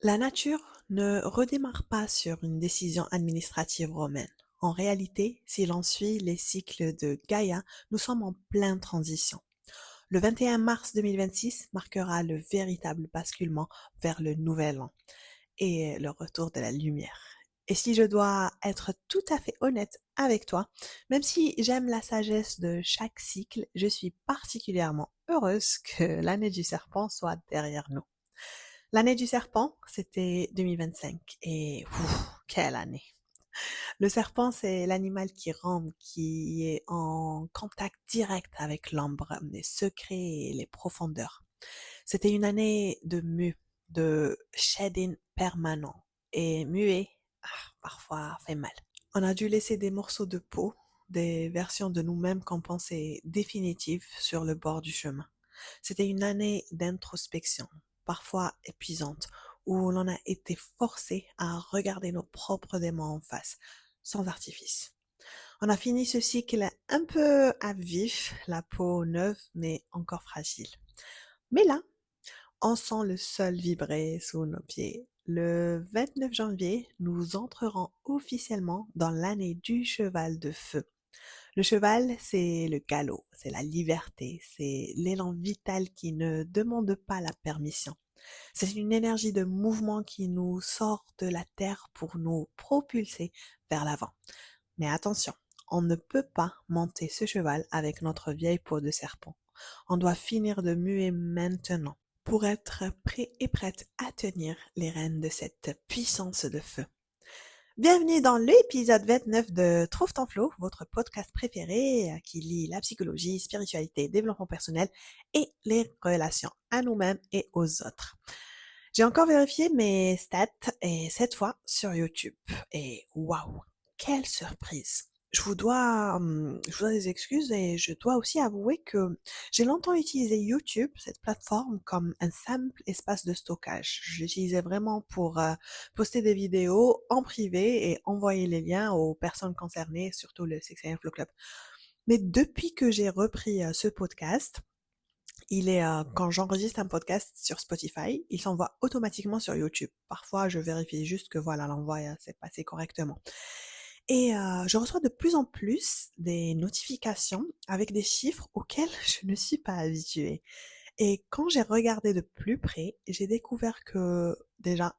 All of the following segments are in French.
La nature ne redémarre pas sur une décision administrative romaine. En réalité, si l'on suit les cycles de Gaïa, nous sommes en pleine transition. Le 21 mars 2026 marquera le véritable basculement vers le nouvel an et le retour de la lumière. Et si je dois être tout à fait honnête avec toi, même si j'aime la sagesse de chaque cycle, je suis particulièrement heureuse que l'année du serpent soit derrière nous. L'année du serpent, c'était 2025 et quelle année! Le serpent, c'est l'animal qui rampe, qui est en contact direct avec l'ombre, les secrets et les profondeurs. C'était une année de de shedding permanent et muet, parfois fait mal. On a dû laisser des morceaux de peau, des versions de nous-mêmes qu'on pensait définitives sur le bord du chemin. C'était une année d'introspection, parfois épuisante, où l'on a été forcé à regarder nos propres démons en face, sans artifice. On a fini ce cycle un peu à vif, la peau neuve mais encore fragile. Mais là, on sent le sol vibrer sous nos pieds. Le 29 janvier, nous entrerons officiellement dans l'année du cheval de feu. Le cheval, c'est le galop, c'est la liberté, c'est l'élan vital qui ne demande pas la permission. C'est une énergie de mouvement qui nous sort de la terre pour nous propulser vers l'avant. Mais attention, on ne peut pas monter ce cheval avec notre vieille peau de serpent. On doit finir de muer maintenant pour être prêt et prête à tenir les rênes de cette puissance de feu. Bienvenue dans l'épisode 29 de Trouve ton flow, votre podcast préféré qui lie la psychologie, spiritualité, développement personnel et les relations à nous-mêmes et aux autres. J'ai encore vérifié mes stats et cette fois sur YouTube. Et waouh, quelle surprise! Je vous dois des excuses et je dois aussi avouer que j'ai longtemps utilisé YouTube, cette plateforme, comme un simple espace de stockage. Je l'utilisais vraiment pour poster des vidéos en privé et envoyer les liens aux personnes concernées, surtout le Sex and Flow Club. Mais depuis que j'ai repris ce podcast, quand j'enregistre un podcast sur Spotify, il s'envoie automatiquement sur YouTube. Parfois, je vérifie juste que voilà, l'envoi s'est passé correctement. Et je reçois de plus en plus des notifications avec des chiffres auxquels je ne suis pas habituée. Et quand j'ai regardé de plus près, j'ai découvert que déjà,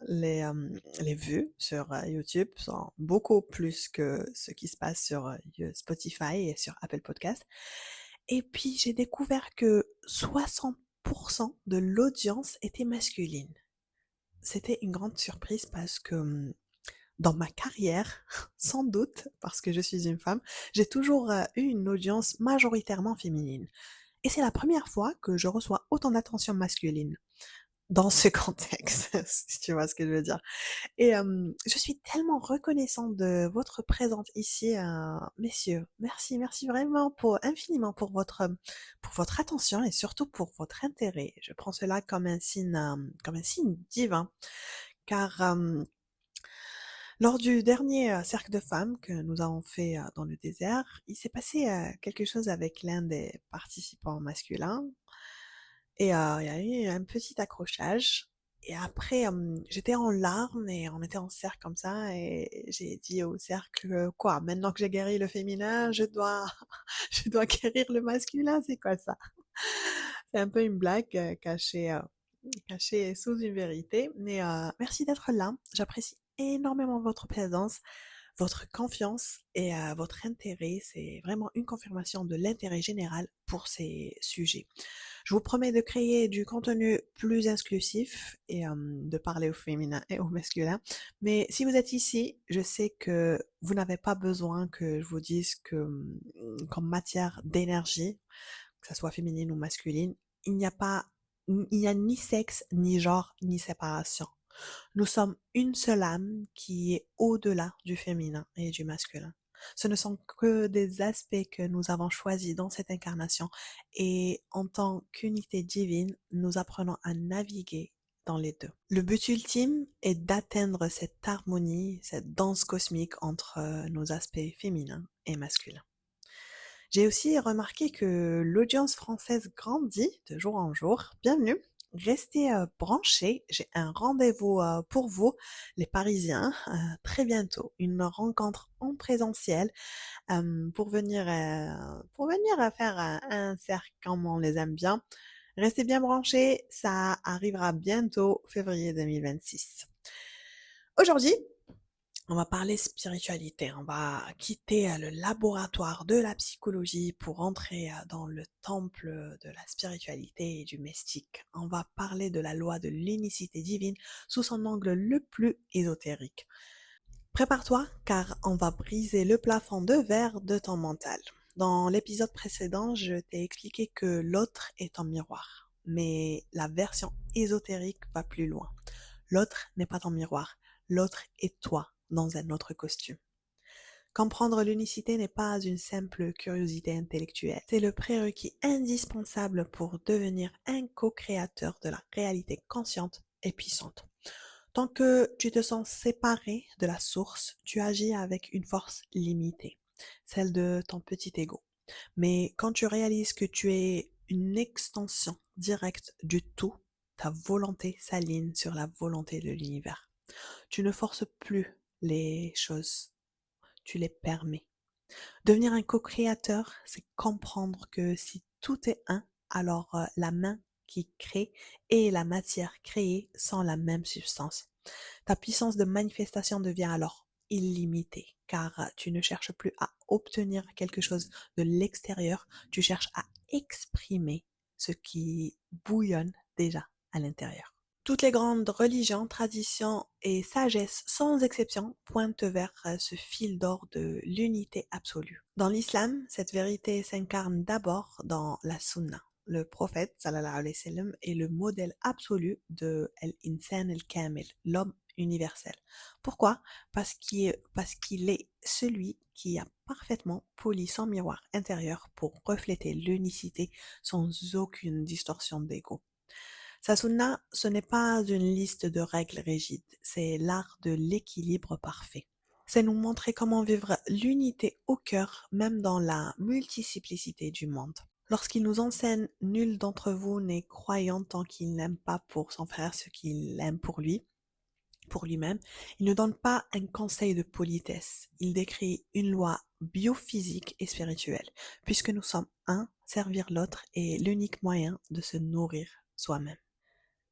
les vues sur YouTube sont beaucoup plus que ce qui se passe sur Spotify et sur Apple Podcast. Et puis, j'ai découvert que 60% de l'audience était masculine. C'était une grande surprise parce que dans ma carrière, sans doute, parce que je suis une femme, j'ai toujours eu une audience majoritairement féminine. Et c'est la première fois que je reçois autant d'attention masculine dans ce contexte, si tu vois ce que je veux dire. Et je suis tellement reconnaissante de votre présence ici, messieurs. Merci, merci vraiment infiniment pour votre attention et surtout pour votre intérêt. Je prends cela comme un signe divin, car lors du dernier cercle de femmes que nous avons fait dans le désert, il s'est passé quelque chose avec l'un des participants masculins et il y a eu un petit accrochage. Et après, j'étais en larmes et on était en cercle comme ça et j'ai dit au cercle, quoi, maintenant que j'ai guéri le féminin, je dois guérir le masculin, c'est quoi ça? C'est un peu une blague cachée sous une vérité, mais merci d'être là. J'apprécie énormément votre présence, votre confiance et votre intérêt. C'est vraiment une confirmation de l'intérêt général pour ces sujets. Je vous promets de créer du contenu plus inclusif et de parler au féminin et au masculin. Mais si vous êtes ici, je sais que vous n'avez pas besoin que je vous dise que, qu'en matière d'énergie, que ça soit féminine ou masculine, il n'y a pas, il n'y a ni sexe, ni genre, ni séparation. Nous sommes une seule âme qui est au-delà du féminin et du masculin. Ce ne sont que des aspects que nous avons choisis dans cette incarnation et en tant qu'unité divine, nous apprenons à naviguer dans les deux. Le but ultime est d'atteindre cette harmonie, cette danse cosmique entre nos aspects féminins et masculins. J'ai aussi remarqué que l'audience française grandit de jour en jour. Bienvenue! restez branchés, j'ai un rendez-vous pour vous, les Parisiens, très bientôt, une rencontre en présentiel pour venir faire un cercle comme on les aime bien. Restez bien branchés, ça arrivera bientôt, février 2026. Aujourd'hui, on va parler spiritualité, on va quitter le laboratoire de la psychologie pour entrer dans le temple de la spiritualité et du mystique. On va parler de la loi de l'unicité divine sous son angle le plus ésotérique. Prépare-toi car on va briser le plafond de verre de ton mental. Dans l'épisode précédent, je t'ai expliqué que l'autre est un miroir, mais la version ésotérique va plus loin. L'autre n'est pas ton miroir, l'autre est toi dans un autre costume. Comprendre l'unicité n'est pas une simple curiosité intellectuelle, c'est le prérequis indispensable pour devenir un co-créateur de la réalité consciente et puissante. Tant que tu te sens séparé de la source, tu agis avec une force limitée, celle de ton petit ego. Mais quand tu réalises que tu es une extension directe du tout, ta volonté s'aligne sur la volonté de l'univers. Tu ne forces plus les choses, tu les permets. Devenir un co-créateur, c'est comprendre que si tout est un, alors la main qui crée et la matière créée sont la même substance. Ta puissance de manifestation devient alors illimitée, car tu ne cherches plus à obtenir quelque chose de l'extérieur, tu cherches à exprimer ce qui bouillonne déjà à l'intérieur. Toutes les grandes religions, traditions et sagesses, sans exception, pointent vers ce fil d'or de l'unité absolue. Dans l'islam, cette vérité s'incarne d'abord dans la sunna. Le prophète, sallallahu alayhi wa sallam, est le modèle absolu de Al-Insan al-Kamil, l'homme universel. Pourquoi? Parce qu'il est celui qui a parfaitement poli son miroir intérieur pour refléter l'unicité sans aucune distorsion d'ego. Sa sunna, ce n'est pas une liste de règles rigides, c'est l'art de l'équilibre parfait. C'est nous montrer comment vivre l'unité au cœur, même dans la multiplicité du monde. Lorsqu'il nous enseigne, nul d'entre vous n'est croyant tant qu'il n'aime pas pour son frère ce qu'il aime pour lui-même, il ne donne pas un conseil de politesse, il décrit une loi biophysique et spirituelle. Puisque nous sommes un, servir l'autre est l'unique moyen de se nourrir soi-même.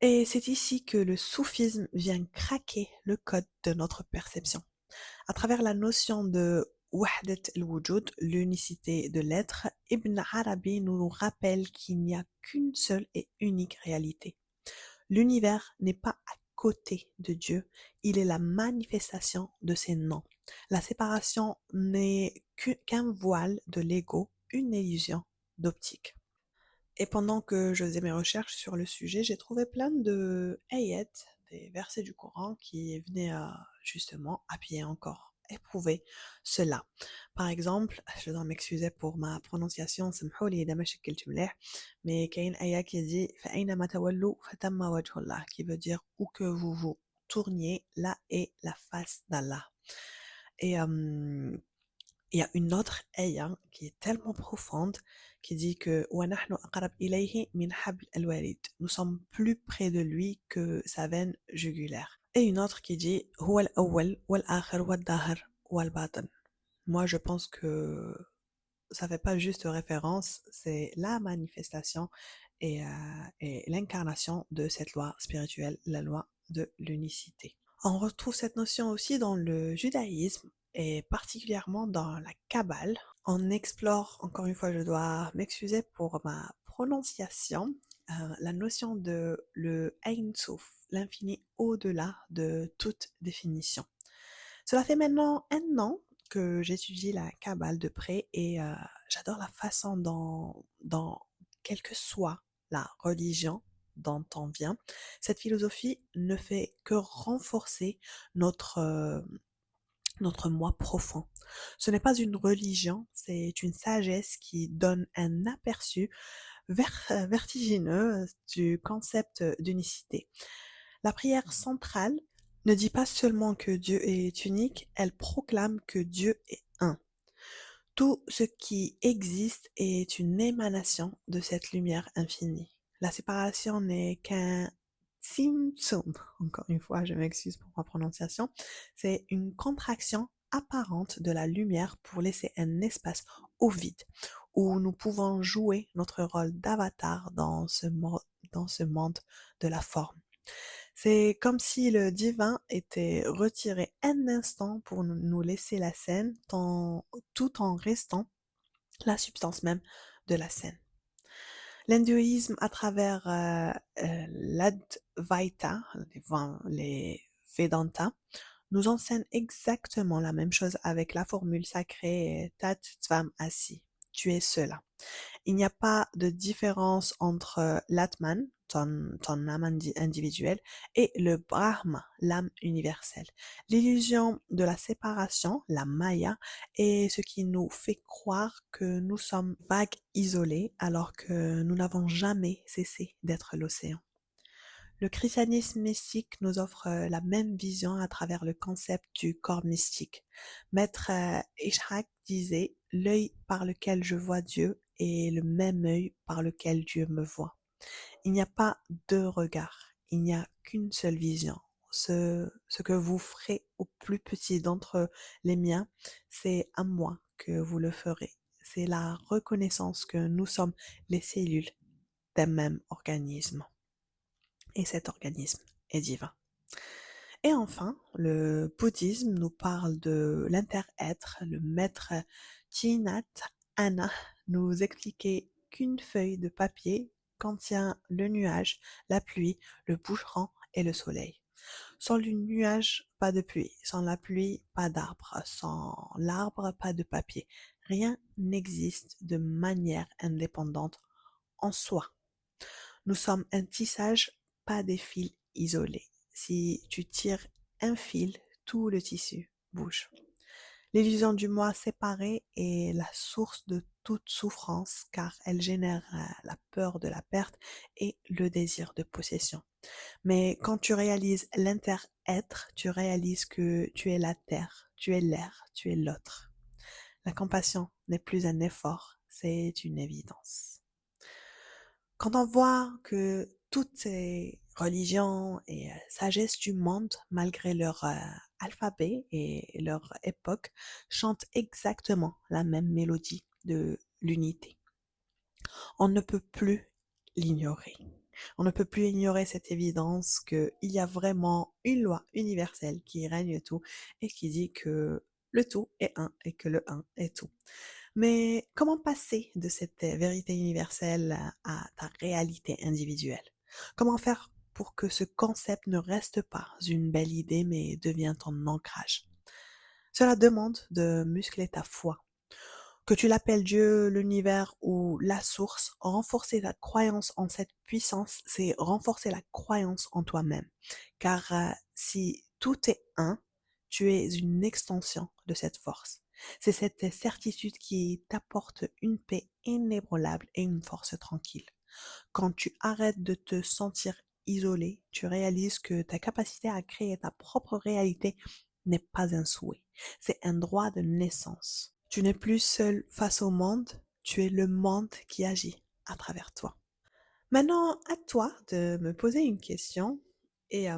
Et c'est ici que le soufisme vient craquer le code de notre perception. À travers la notion de Wahdat al-Wujud, l'unicité de l'être, Ibn Arabi nous rappelle qu'il n'y a qu'une seule et unique réalité. L'univers n'est pas à côté de Dieu, il est la manifestation de ses noms. La séparation n'est qu'un voile de l'ego, une illusion d'optique. Et pendant que je faisais mes recherches sur le sujet, j'ai trouvé plein de ayats, des versets du Coran qui venaient justement appuyer encore, éprouver cela. Par exemple, je dois m'excuser pour ma prononciation, سمحولي إذا ما شكلت مليح, mais كاين آية qui dit فأينما تولوا فتم وجه الله, qui veut dire où que vous vous tourniez, là est la face d'Allah. Et il y a une autre ayah qui est tellement profonde qui dit que وَنَحْنُ أَقْرَبْ إِلَيْهِ مِنْ حَبْلِ الْوَرِيدِ. Nous sommes plus près de lui que sa veine jugulaire. Et une autre qui dit هو الأول والآخر والظاهر والباطن. Moi, je pense que ça fait pas juste référence, c'est la manifestation et l'incarnation de cette loi spirituelle, la loi de l'unicité. On retrouve cette notion aussi dans le judaïsme et particulièrement dans la Kabbale. On explore, encore une fois je dois m'excuser pour ma prononciation, la notion de le Ein Sof, l'infini au-delà de toute définition. Cela fait maintenant 1 an que j'étudie la Kabbale de près et j'adore la façon dont quelle que soit la religion dont on vient, cette philosophie ne fait que renforcer notre moi profond. Ce n'est pas une religion, c'est une sagesse qui donne un aperçu vertigineux du concept d'unicité. La prière centrale ne dit pas seulement que Dieu est unique, elle proclame que Dieu est un. Tout ce qui existe est une émanation de cette lumière infinie. La séparation n'est qu'un Tzimtzum. Encore une fois, je m'excuse pour ma prononciation. C'est une contraction apparente de la lumière pour laisser un espace au vide où nous pouvons jouer notre rôle d'avatar dans ce monde de la forme. C'est comme si le divin était retiré un instant pour nous laisser la scène tout en restant la substance même de la scène. L'hindouisme, à travers l'Advaita, les Vedanta, nous enseigne exactement la même chose avec la formule sacrée Tat Tvam Asi. Tu es cela. Il n'y a pas de différence entre l'Atman, ton âme individuelle, et le Brahma, l'âme universelle. L'illusion de la séparation, la Maya, est ce qui nous fait croire que nous sommes vagues isolées alors que nous n'avons jamais cessé d'être l'océan. Le christianisme mystique nous offre la même vision à travers le concept du corps mystique. Maître Ishaq disait « L'œil par lequel je vois Dieu est le même œil par lequel Dieu me voit. » Il n'y a pas deux regards, il n'y a qu'une seule vision. Ce que vous ferez au plus petit d'entre les miens, c'est à moi que vous le ferez. C'est la reconnaissance que nous sommes les cellules d'un même organisme. Et cet organisme est divin. Et enfin, le bouddhisme nous parle de l'inter-être. Le maître Thich Anna nous expliquait qu'une feuille de papier contient le nuage, la pluie, le boucheron et le soleil. Sans le nuage, pas de pluie. Sans la pluie, pas d'arbre. Sans l'arbre, pas de papier. Rien n'existe de manière indépendante en soi. Nous sommes un tissage, pas des fils isolés. Si tu tires un fil, tout le tissu bouge. L'illusion du moi séparé est la source de toute souffrance car elle génère la peur de la perte et le désir de possession. Mais quand tu réalises l'inter-être, tu réalises que tu es la terre, tu es l'air, tu es l'autre. La compassion n'est plus un effort, c'est une évidence. Quand on voit que toutes ces religions et sagesses du monde, malgré leur alphabet et leur époque, chantent exactement la même mélodie de l'unité, on ne peut plus l'ignorer. On ne peut plus ignorer cette évidence qu'il y a vraiment une loi universelle qui règne tout et qui dit que le tout est un et que le un est tout. Mais comment passer de cette vérité universelle à ta réalité individuelle? Comment faire pour que ce concept ne reste pas une belle idée mais devienne ton ancrage? Cela demande de muscler ta foi. Que tu l'appelles Dieu, l'univers ou la source, renforcer ta croyance en cette puissance, c'est renforcer la croyance en toi-même. Car si tout est un, tu es une extension de cette force. C'est cette certitude qui t'apporte une paix inébranlable et une force tranquille. Quand tu arrêtes de te sentir isolé, tu réalises que ta capacité à créer ta propre réalité n'est pas un souhait, c'est un droit de naissance. Tu n'es plus seul face au monde, tu es le monde qui agit à travers toi. Maintenant, à toi de me poser une question et,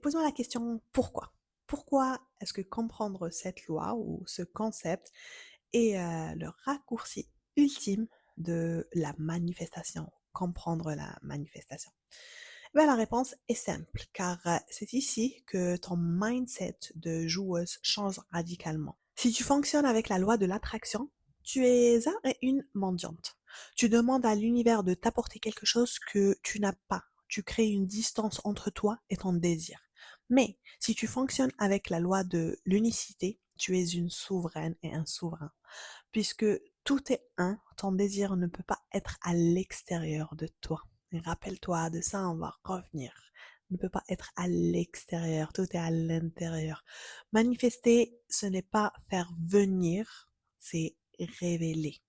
pose-moi la question pourquoi? Pourquoi est-ce que comprendre cette loi ou ce concept est le raccourci ultime de la manifestation, comprendre la manifestation? Ben, la réponse est simple, car c'est ici que ton mindset de joueuse change radicalement. Si tu fonctionnes avec la loi de l'attraction, tu es un et une mendiante. Tu demandes à l'univers de t'apporter quelque chose que tu n'as pas. Tu crées une distance entre toi et ton désir. Mais si tu fonctionnes avec la loi de l'unicité, tu es une souveraine et un souverain. Puisque tout est un, ton désir ne peut pas être à l'extérieur de toi. Et rappelle-toi de ça, on va revenir. Ne peut pas être à l'extérieur, tout est à l'intérieur. Manifester, ce n'est pas faire venir, c'est révéler.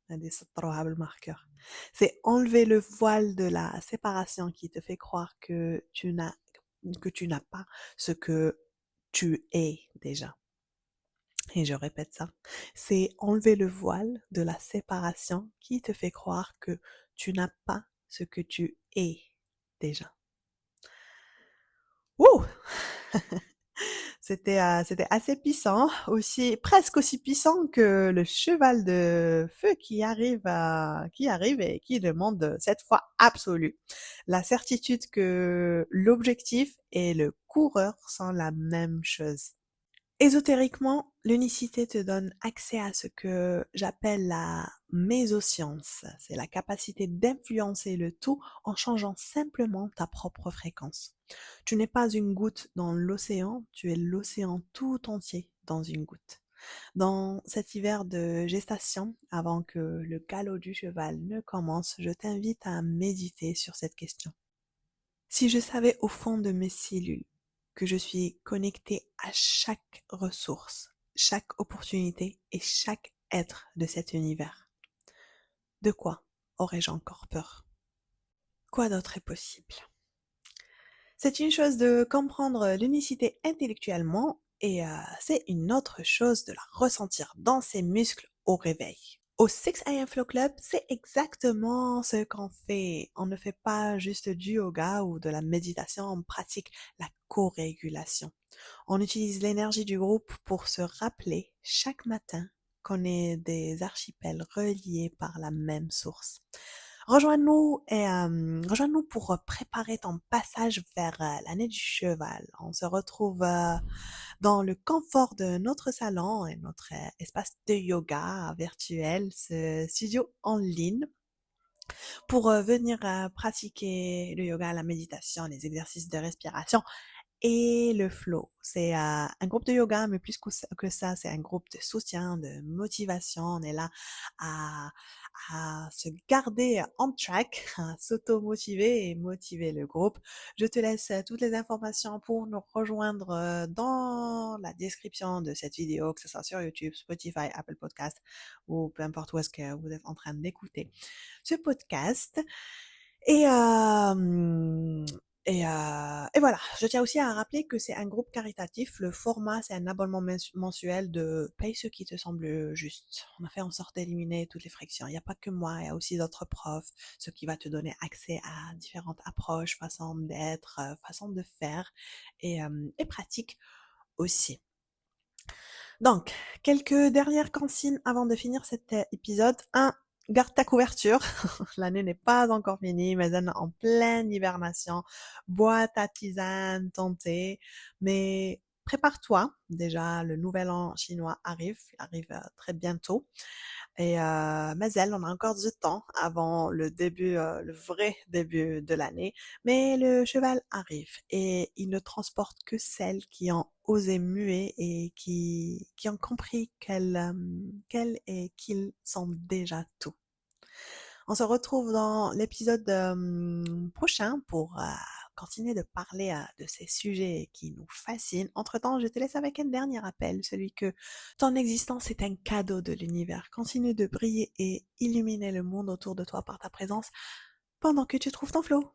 Des marqueurs. C'est enlever le voile de la séparation qui te fait croire que tu n'as pas ce que tu es déjà. Et je répète ça, c'est enlever le voile de la séparation qui te fait croire que tu n'as pas ce que tu es déjà. Ouh! C'était assez puissant, aussi presque aussi puissant que le cheval de feu qui arrive et qui demande cette fois absolue la certitude que l'objectif et le coureur sont la même chose. Ésotériquement, l'unicité te donne accès à ce que j'appelle la mésoscience. C'est la capacité d'influencer le tout en changeant simplement ta propre fréquence. Tu n'es pas une goutte dans l'océan, tu es l'océan tout entier dans une goutte. Dans cet hiver de gestation, avant que le galop du cheval ne commence, je t'invite à méditer sur cette question. Si je savais au fond de mes cellules que je suis connecté à chaque ressource, chaque opportunité et chaque être de cet univers, de quoi aurais-je encore peur? Quoi d'autre est possible? C'est une chose de comprendre l'unicité intellectuellement et c'est une autre chose de la ressentir dans ses muscles au réveil. Au 6 AM Flow Club, c'est exactement ce qu'on fait. On ne fait pas juste du yoga ou de la méditation, on pratique la co-régulation. On utilise l'énergie du groupe pour se rappeler chaque matin qu'on est des archipels reliés par la même source. Rejoins-nous pour préparer ton passage vers l'année du cheval. On se retrouve dans le confort de notre salon et notre espace de yoga virtuel, ce studio en ligne, pour venir pratiquer le yoga, la méditation, les exercices de respiration et le flow. C'est un groupe de yoga, mais plus que ça, c'est un groupe de soutien, de motivation. On est là à, à se garder on track, à s'auto-motiver et motiver le groupe. Je te laisse toutes les informations pour nous rejoindre dans la description de cette vidéo, que ce soit sur YouTube, Spotify, Apple Podcast ou peu importe où est-ce que vous êtes en train d'écouter ce podcast. Et, euh, et voilà, je tiens aussi à rappeler que c'est un groupe caritatif. Le format, c'est un abonnement mensuel de paye ce qui te semble juste. On a fait en sorte d'éliminer toutes les frictions. Il n'y a pas que moi, il y a aussi d'autres profs, ce qui va te donner accès à différentes approches, façons d'être, façons de faire et pratiques aussi. Donc, quelques dernières consignes avant de finir cet épisode. 1. Garde ta couverture. L'année n'est pas encore finie, mais elle est en pleine hibernation. Bois ta tisane, ton thé, mais prépare-toi. Déjà, le nouvel an chinois arrive. Il arrive très bientôt. Et mais on a encore du temps avant le début, le vrai début de l'année. Mais le cheval arrive et il ne transporte que celles qui ont osé muer et qui ont compris qu'elles et qu'ils sont déjà tout. On se retrouve dans l'épisode prochain pour continuer de parler de ces sujets qui nous fascinent. Entre-temps, je te laisse avec un dernier rappel, celui que ton existence est un cadeau de l'univers. Continue de briller et illuminer le monde autour de toi par ta présence pendant que tu trouves ton flow.